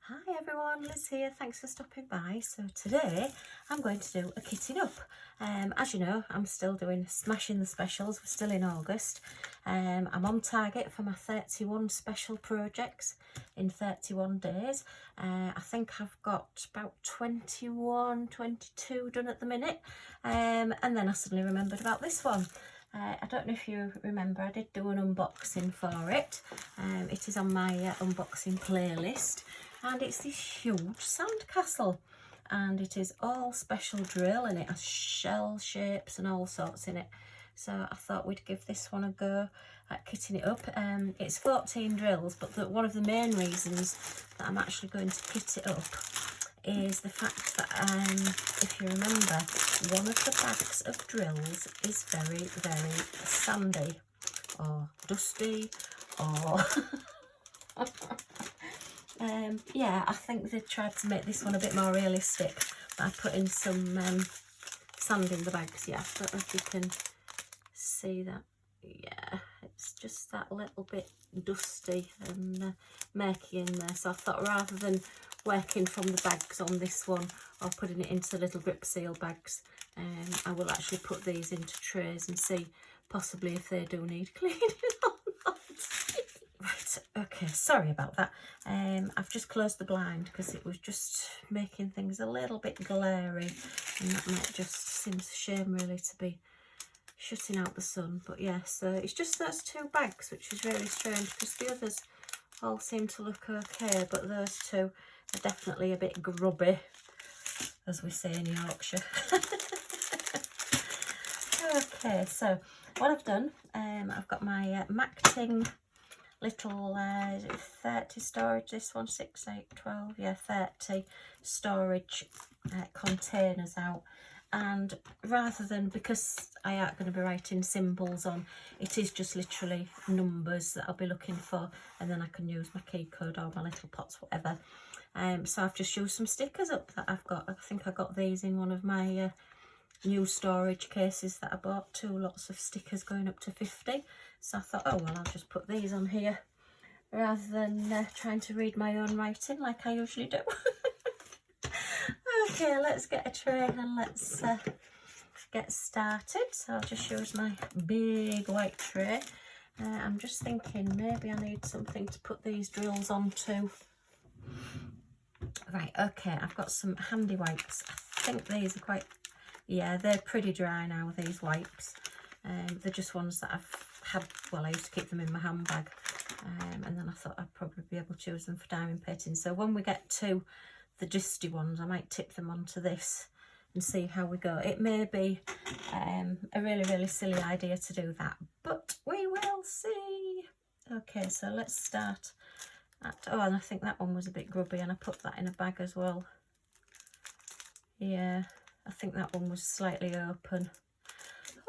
Hi everyone, Liz here, thanks for stopping by. So today I'm going to do a kitting up. As you know, I'm still doing smashing the specials, we're still in August. I'm on target for my 31 special projects in 31 days. I think I've got about 21, 22 done at the minute. And then I suddenly remembered about this one. I don't know if you remember, I did do an unboxing for it. It is on my unboxing playlist. And it's this huge sandcastle, and it is all special drill, and it has shell shapes and all sorts in it. So I thought we'd give this one a go at kitting it up. It's 14 drills, but one of the main reasons that I'm actually going to kit it up is the fact that, if you remember, one of the bags of drills is very, very sandy or dusty or... yeah, I think they tried to make this one a bit more realistic by putting some sand in the bags. Yeah, I don't know if you can see that. Yeah, it's just that little bit dusty and murky in there. So I thought rather than working from the bags on this one or putting it into little grip seal bags, I will actually put these into trays and see possibly if they do need cleaning or not. Right, okay, sorry about that. I've just closed the blind because it was just making things a little bit glary, and that might just seems a shame really to be shutting out the sun. But yeah, so it's just those two bags, which is really strange because the others all seem to look okay, but those two are definitely a bit grubby, as we say in Yorkshire. Okay, so what I've done, I've got my Macting little 30 storage, this one 6, 8, 12, yeah, 30 storage containers out. And rather than, because I aren't going to be writing symbols on, it is just literally numbers that I'll be looking for, and then I can use my key code or my little pots, whatever. So I've just used some stickers up that I've got. I think I got these in one of my new storage cases that I bought, 2 lots of stickers going up to 50. So I thought, oh well, I'll just put these on here rather than trying to read my own writing like I usually do. Okay, let's get a tray and let's get started. So I'll just use my big white tray. I'm just thinking maybe I need something to put these drills onto. Right, okay, I've got some handy wipes. I think these are quite, yeah, they're pretty dry now, these wipes. They're just ones that I've had, well, I used to keep them in my handbag, and then I thought I'd probably be able to use them for diamond painting. So when we get to the dusty ones, I might tip them onto this and see how we go. It may be a really, really silly idea to do that, but we will see. Okay, so let's start at, oh, and I think that one was a bit grubby, and I put that in a bag as well. Yeah, I think that one was slightly open.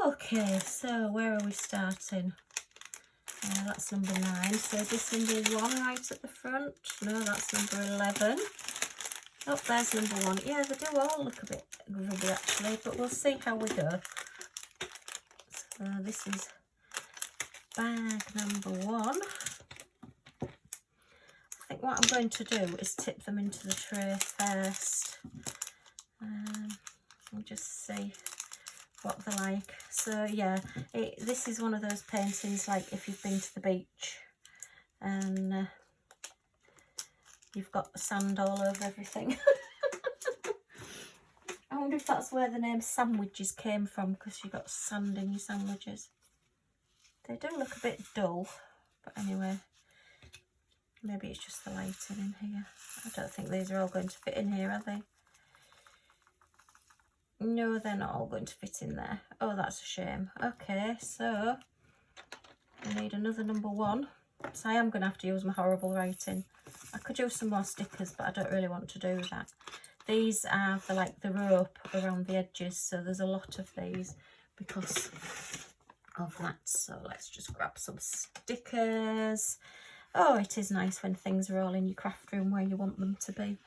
Okay, so where are we starting? That's number 9. So is this number 1 right at the front? No, that's number 11. Oh, there's number 1. Yeah, they do all look a bit grubby actually, but we'll see how we go. So this is bag number 1. I think what I'm going to do is tip them into the tray first. We'll just see what they're like. So yeah, this is one of those paintings like if you've been to the beach and you've got sand all over everything. I wonder if that's where the name sandwiches came from, because you've got sand in your sandwiches. They do look a bit dull, but anyway, maybe it's just the lighting in here. I don't think these are all going to fit in here, are they? No, they're not all going to fit in there. Oh, that's a shame. Okay, so I need another number 1. So I am going to have to use my horrible writing. I could use some more stickers, but I don't really want to do that. These are the rope around the edges, so there's a lot of these because of that. So let's just grab some stickers. Oh, it is nice when things are all in your craft room where you want them to be.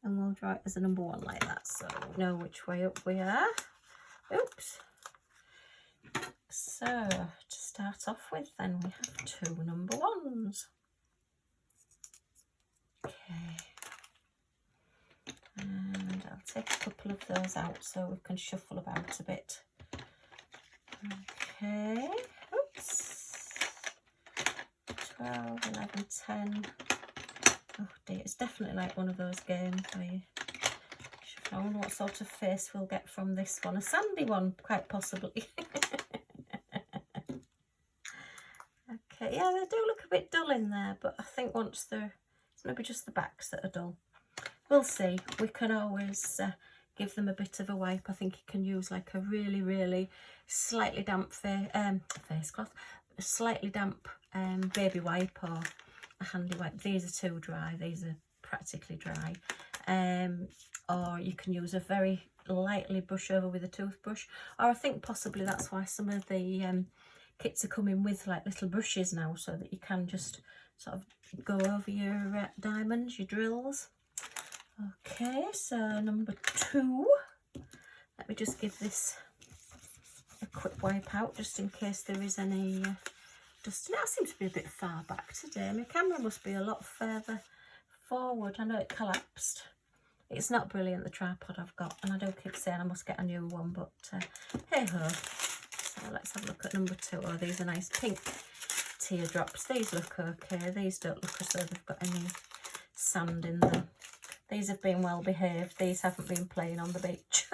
And we'll draw it as a number 1 like that, so we know which way up we are. Oops. So to start off with, then we have 2 number 1s. Okay. And I'll take a couple of those out so we can shuffle about a bit. Okay. Oops. 12, 11, 10. Oh dear, it's definitely like one of those games where you shuffle. I wonder what sort of face we'll get from this one. A sandy one, quite possibly. Okay, yeah, they do look a bit dull in there, but I think once they're, it's maybe just the backs that are dull. We'll see. We can always give them a bit of a wipe. I think you can use like a really, really slightly damp face cloth, a slightly damp baby wipe or a handy wipe. These are too dry. These are practically dry. Or you can use a very lightly brush over with a toothbrush. Or I think possibly that's why some of the kits are coming with like little brushes now, so that you can just sort of go over your diamonds, your drills. Okay, so number 2. Let me just give this a quick wipe out just in case there is any dust. That seems to be a bit far back today. My camera must be a lot further forward. I know it collapsed. It's not brilliant, the tripod I've got, and I do keep saying I must get a new one, but hey ho. So let's have a look at number 2. Oh, these are nice pink teardrops. These look okay. These don't look as though they've got any sand in them. These have been well behaved. These haven't been playing on the beach.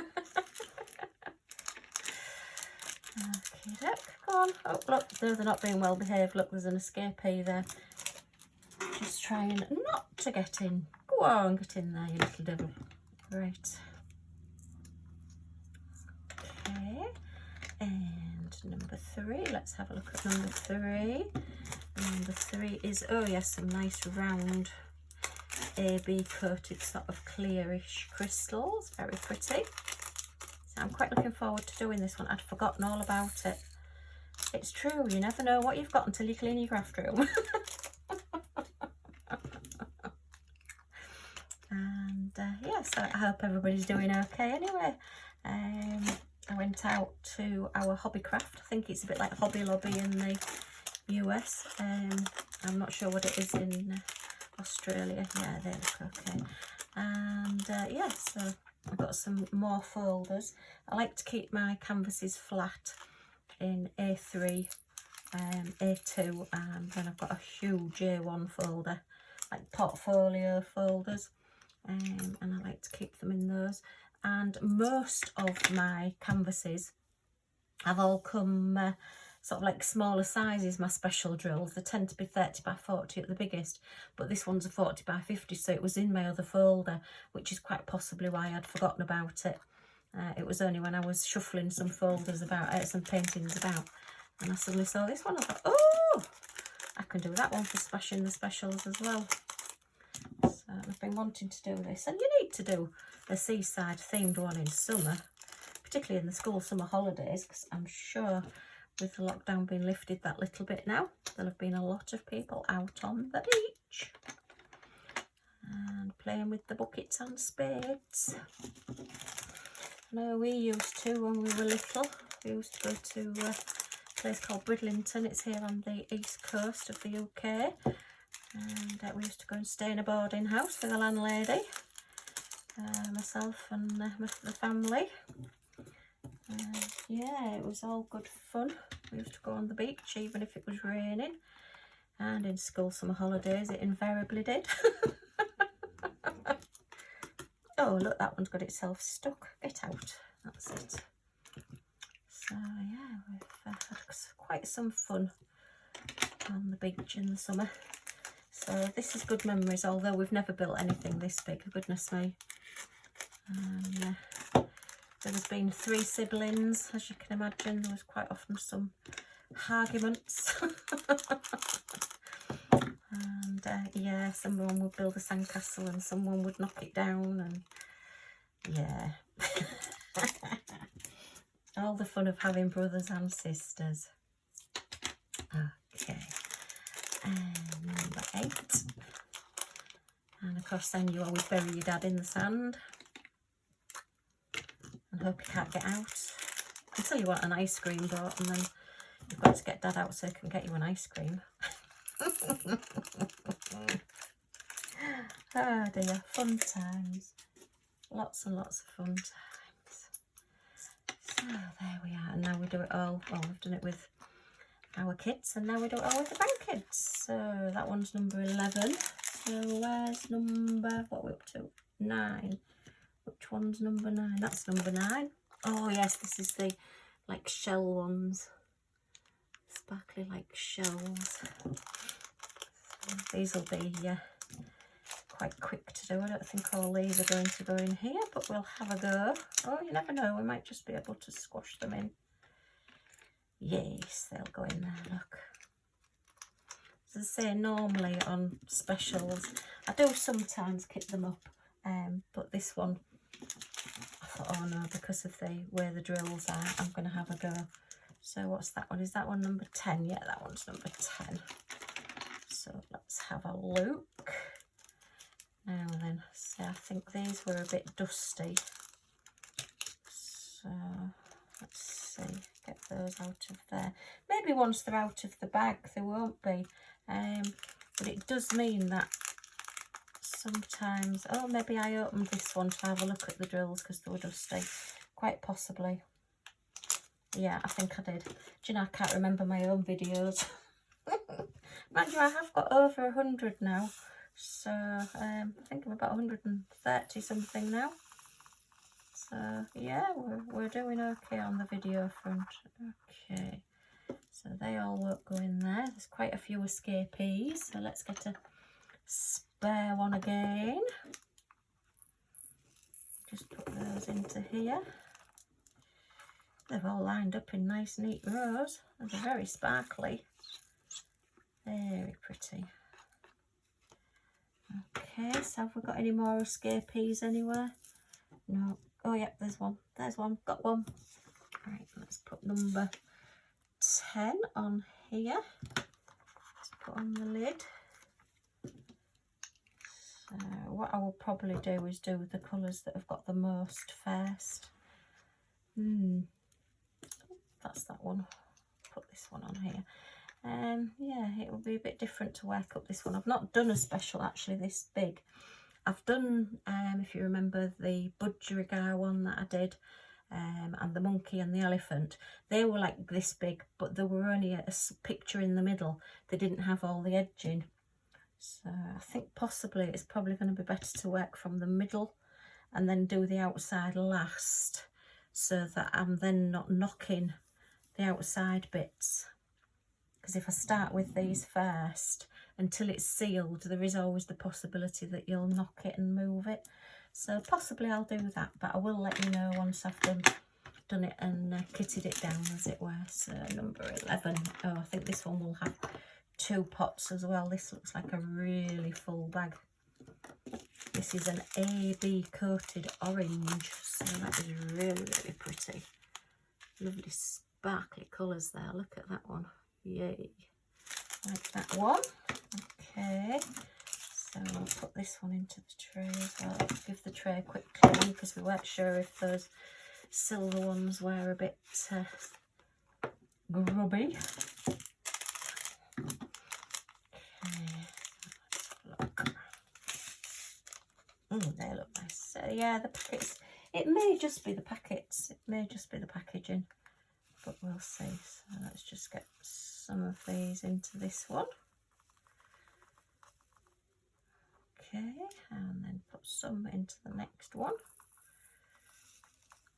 Okay, go on. Oh, look, they're not being well behaved. Look, there's an escapee there. Just trying not to get in. Go on, get in there, you little devil. Right. Okay. And number 3. Let's have a look at number 3. Number 3 is, oh yes, some nice round AB coated sort of clearish crystals. Very pretty. So I'm quite looking forward to doing this one. I'd forgotten all about it. It's true, you never know what you've got until you clean your craft room. And yeah, so I hope everybody's doing okay anyway. I went out to our Hobbycraft. I think it's a bit like Hobby Lobby in the US. I'm not sure what it is in Australia. Yeah, they look okay. And yeah, so I've got some more folders. I like to keep my canvases flat in A3, A2, and then I've got a huge A1 folder, like portfolio folders, and I like to keep them in those. And most of my canvases have all come sort of like smaller sizes, my special drills. They tend to be 30 by 40 at the biggest, but this one's a 40 by 50, so it was in my other folder, which is quite possibly why I'd forgotten about it. It was only when I was shuffling some folders about, some paintings about, and I suddenly saw this one. I thought, oh, I can do that one for smashing the specials as well. So I've been wanting to do this, and you need to do a seaside themed one in summer, particularly in the school summer holidays, because I'm sure with the lockdown being lifted that little bit now, there'll have been a lot of people out on the beach and playing with the buckets and spades. No, we used to when we were little. We used to go to a place called Bridlington. It's here on the east coast of the UK, and we used to go and stay in a boarding house with a landlady, myself and the family. Yeah, it was all good fun. We used to go on the beach even if it was raining, and in school summer holidays it invariably did. Oh look, that one's got itself stuck. Get out. That's it. So yeah, we've had quite some fun on the beach in the summer. So this is good memories, although we've never built anything this big, goodness me. There's been 3 siblings, as you can imagine. There was quite often some arguments. And yeah, someone would build a sandcastle and someone would knock it down, and yeah. All the fun of having brothers and sisters. Okay, and number 8. And of course then you always bury your dad in the sand and hope he can't get out until you want an ice cream brought, and then you've got to get dad out so he can get you an ice cream. Oh dear, fun times. Lots and lots of fun times. So there we are, and now we do it all. Well, we've done it with our kids, and now we do it all with the grandkids. So that one's number 11. So where's number, what are we up to? 9. Which one's number 9? That's number 9. Oh yes, this is the like shell ones. Sparkly like shells. So these will be quite quick to do. I don't think all these are going to go in here, but we'll have a go. Oh, you never know, we might just be able to squash them in. Yes, they'll go in there, look. As I say, normally on specials, I do sometimes kit them up, but this one, I thought, oh no, because of the way the drills are, I'm going to have a go. So what's that one? Is that one number 10? Yeah, that one's number 10. So let's have a look. Now then, so I think these were a bit dusty. So let's see, get those out of there. Maybe once they're out of the bag, they won't be. But it does mean that sometimes, oh, maybe I opened this one to have a look at the drills because they were dusty. Quite possibly. Yeah, I think I did. Do you know, I can't remember my own videos. Mind you, I have got over 100 now. So I think I'm about 130 something now. So yeah, we're doing okay on the video front. Okay, so they all won't go in there. There's quite a few escapees, so let's get a spare one again. Just put those into here. They've all lined up in nice neat rows, and they're very sparkly. Very pretty. Okay, so have we got any more escapees anywhere? No. Oh, yep, there's one. There's one. Got one. Right, let's put number 10 on here. Let's put on the lid. So what I will probably do is do the colours that have got the most first. That's that one. Put this one on here. Yeah, it will be a bit different to work up this one. I've not done a special actually this big. I've done, if you remember, the budgerigar one that I did, and the monkey and the elephant. They were like this big, but there were only a picture in the middle. They didn't have all the edging. So I think possibly it's probably going to be better to work from the middle and then do the outside last, so that I'm then not knocking the outside bits. Because if I start with these first, until it's sealed, there is always the possibility that you'll knock it and move it. So possibly I'll do that, but I will let you know once I've done it and kitted it down, as it were. So number 11. Oh, I think this one will have 2 pots as well. This looks like a really full bag. This is an AB coated orange, so that is really, really pretty. Lovely sparkly colours there. Look at that one. Yay. Like that one. Okay. So I'll put this one into the tray as well. Give the tray a quick clean because we weren't sure if those silver ones were a bit grubby. They look nice. So yeah, the packets, it may just be the packets, it may just be the packaging, but we'll see. So let's just get some of these into this one. Okay, and then put some into the next one.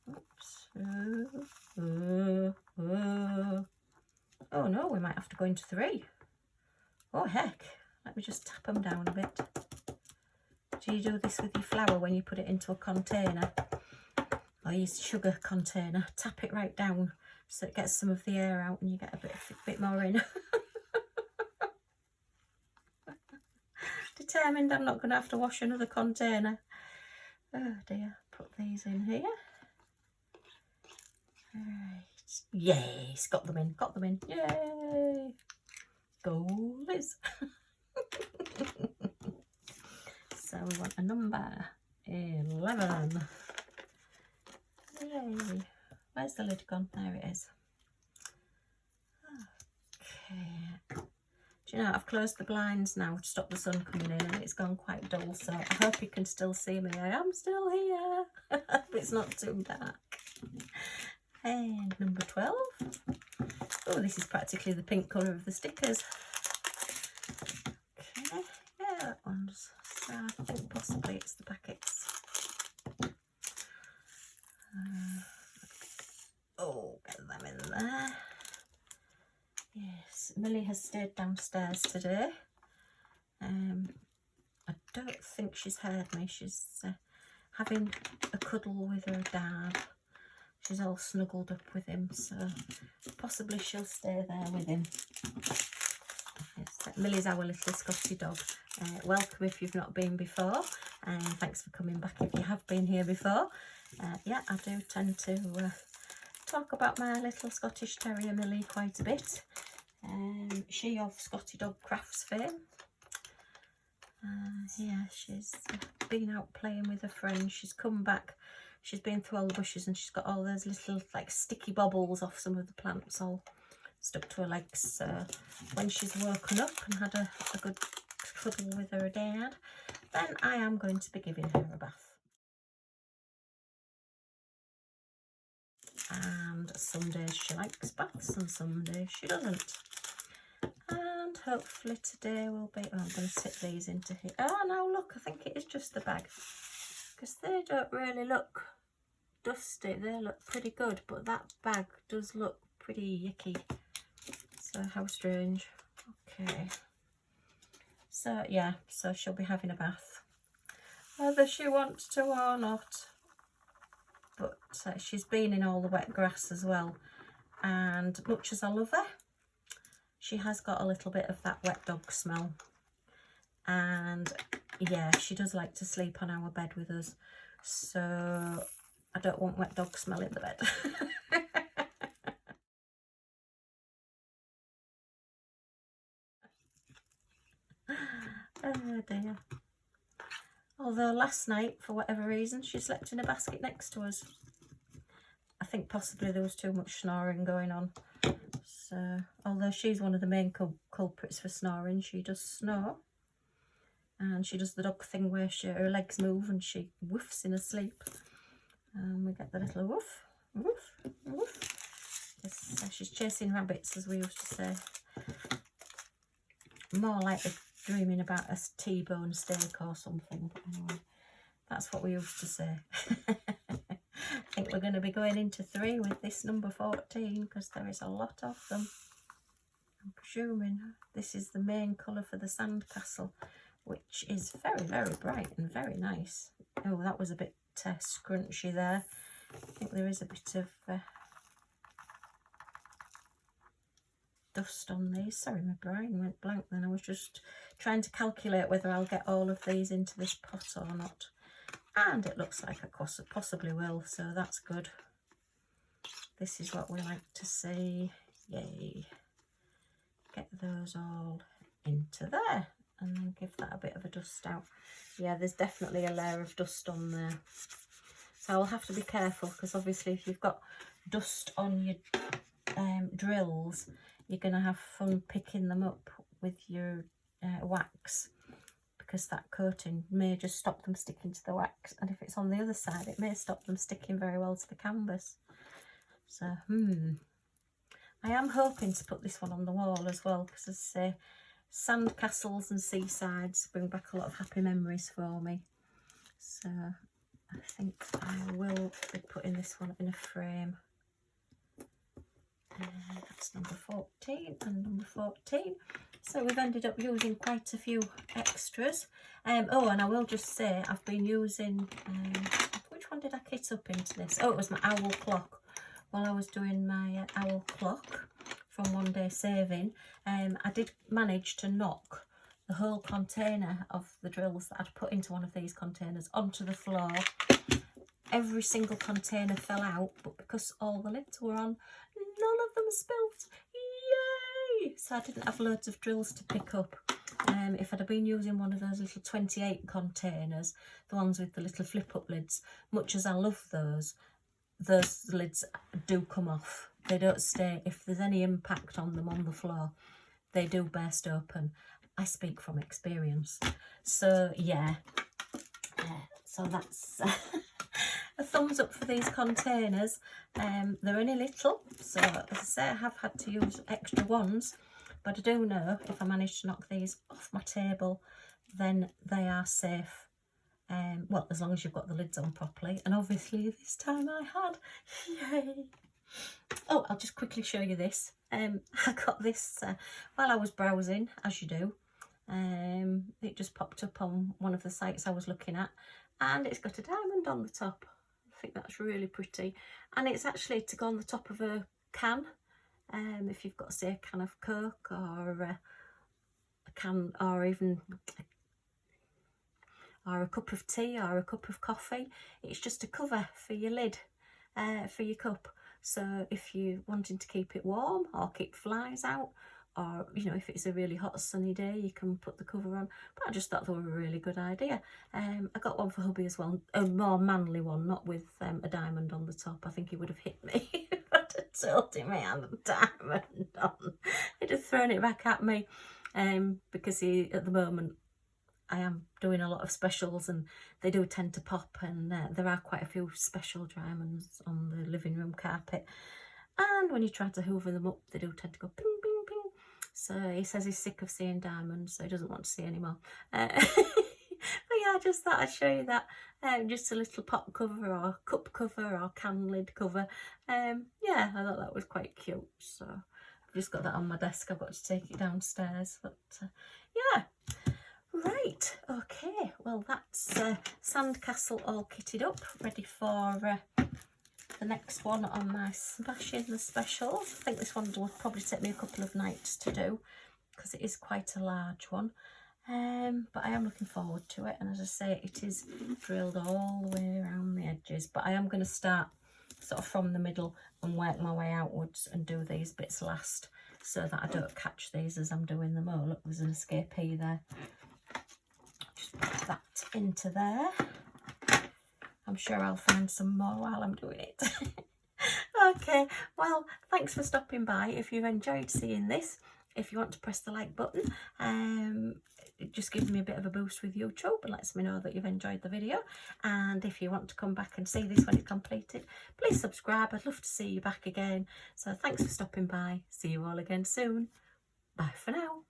Oops. Oh no, we might have to go into 3. Oh heck, let me just tap them down a bit. Do you do this with your flour when you put it into a container, or use sugar container? Tap it right down so it gets some of the air out and you get a bit more in. Determined I'm not going to have to wash another container. Oh dear, put these in here. Right, yes, got them in, yay! Go Liz! So we want a number 11. Yay. Where's the lid gone? There it is. Okay. Do you know, I've closed the blinds now to stop the sun coming in, and it's gone quite dull, so I hope you can still see me. I am still here, but it's not too dark. And number 12. Oh, this is practically the pink colour of the stickers. Okay, yeah, that one's, so I think possibly it's the packets. Oh, get them in there. Yes, Millie has stayed downstairs today. I don't think she's heard me. She's having a cuddle with her dad. She's all snuggled up with him, so possibly she'll stay there with him. Yes, Millie's our little Scotty dog. Welcome if you've not been before, and thanks for coming back if you have been here before. Yeah, I do tend to talk about my little Scottish Terrier Millie quite a bit. She of Scotty Dog Crafts fame. Yeah, she's been out playing with her friends. She's come back. She's been through all the bushes, and she's got all those little like sticky bobbles off some of the plants all stuck to her legs. So when she's woken up and had a good cuddle with her dad, then I am going to be giving her a bath. And some days she likes baths and some days she doesn't. And hopefully today will be, oh, I'm going to sit these into here. Oh, no, look, I think it is just the bag, because they don't really look dusty. They look pretty good, but that bag does look pretty yucky. So how strange. Okay. So yeah, so she'll be having a bath, whether she wants to or not. But she's been in all the wet grass as well, and much as I love her, she has got a little bit of that wet dog smell. And yeah, she does like to sleep on our bed with us, so I don't want wet dog smell in the bed. Oh dear. Although last night, for whatever reason, she slept in a basket next to us. I think possibly there was too much snoring going on. So, although she's one of the main culprits for snoring, she does snore. And she does the dog thing where her legs move and she woofs in her sleep. And we get the little woof, woof, woof. Yes, she's chasing rabbits, as we used to say. More like dreaming about a T-bone steak or something. But anyway, that's what we used to say. I think we're going to be going into 3 with this number 14, because there is a lot of them. I'm presuming this is the main colour for the Sandcastle, which is very, very bright and very nice. Oh, that was a bit scrunchy there. I think there is a bit of dust on these. Sorry, my brain went blank then. I was just trying to calculate whether I'll get all of these into this pot or not. And it looks like I possibly will, so that's good. This is what we like to see. Yay. Get those all into there and then give that a bit of a dust out. Yeah, there's definitely a layer of dust on there. So I'll have to be careful, because obviously if you've got dust on your drills, you're going to have fun picking them up with your wax, because that coating may just stop them sticking to the wax, and if it's on the other side it may stop them sticking very well to the canvas. So I am hoping to put this one on the wall as well, because as I say, sand castles and seasides bring back a lot of happy memories for me. So I think I will be putting this one in a frame. That's number 14 and number 14. So we've ended up using quite a few extras. Oh, and I will just say I've been using, which one did I kit up into this? Oh, it was my owl clock. While I was doing my owl clock from One Day Saving, I did manage to knock the whole container of the drills that I'd put into one of these containers onto the floor. Every single container fell out, but because all the lids were on, none of them spilt. Yay! So I didn't have loads of drills to pick up. If I'd have been using one of those little 28 containers, the ones with the little flip-up lids, much as I love those lids do come off. They don't stay. If there's any impact on them on the floor, they do burst open. I speak from experience. So yeah, so that's a thumbs up for these containers. They're only little, so as I say, I have had to use extra ones, but I do know if I manage to knock these off my table, then they are safe. Well, as long as you've got the lids on properly, and obviously this time I had. Yay! Oh, I'll just quickly show you this. I got this while I was browsing, as you do. It just popped up on one of the sites I was looking at, and it's got a diamond on the top. I think that's really pretty, and it's actually to go on the top of a can. If you've got, say, a can of Coke or a can, or even or a cup of tea or a cup of coffee, it's just a cover for your lid, for your cup. So if you're wanting to keep it warm or keep flies out, or you know, if it's a really hot sunny day, you can put the cover on. But I just thought they were a really good idea. I got one for hubby as well, a more manly one, not with a diamond on the top. I think he would have hit me if I'd have told him I had a diamond on. He'd have thrown it back at me, because he, at the moment, I am doing a lot of specials and they do tend to pop, and there are quite a few special diamonds on the living room carpet, and when you try to hoover them up, they do tend to go ping, ping, ping. So he says he's sick of seeing diamonds, so he doesn't want to see any more. But yeah, I just thought I'd show you that, just a little pot cover or cup cover or can lid cover. Yeah, I thought that was quite cute, so I've just got that on my desk. I've got to take it downstairs, but yeah. Right, okay, well that's Sandcastle all kitted up, ready for the next one on my smashing the specials. I think this one will probably take me a couple of nights to do because it is quite a large one, but I am looking forward to it, and as I say, it is drilled all the way around the edges, but I am going to start sort of from the middle and work my way outwards and do these bits last so that I don't catch these as I'm doing them. Oh look, there's an escapee there. Just put that into there. I'm sure I'll find some more while I'm doing it. Okay, well, thanks for stopping by. If you've enjoyed seeing this, if you want to press the like button, it just gives me a bit of a boost with YouTube and lets me know that you've enjoyed the video. And if you want to come back and see this when it's completed, please subscribe. I'd love to see you back again. So thanks for stopping by. See you all again soon. Bye for now.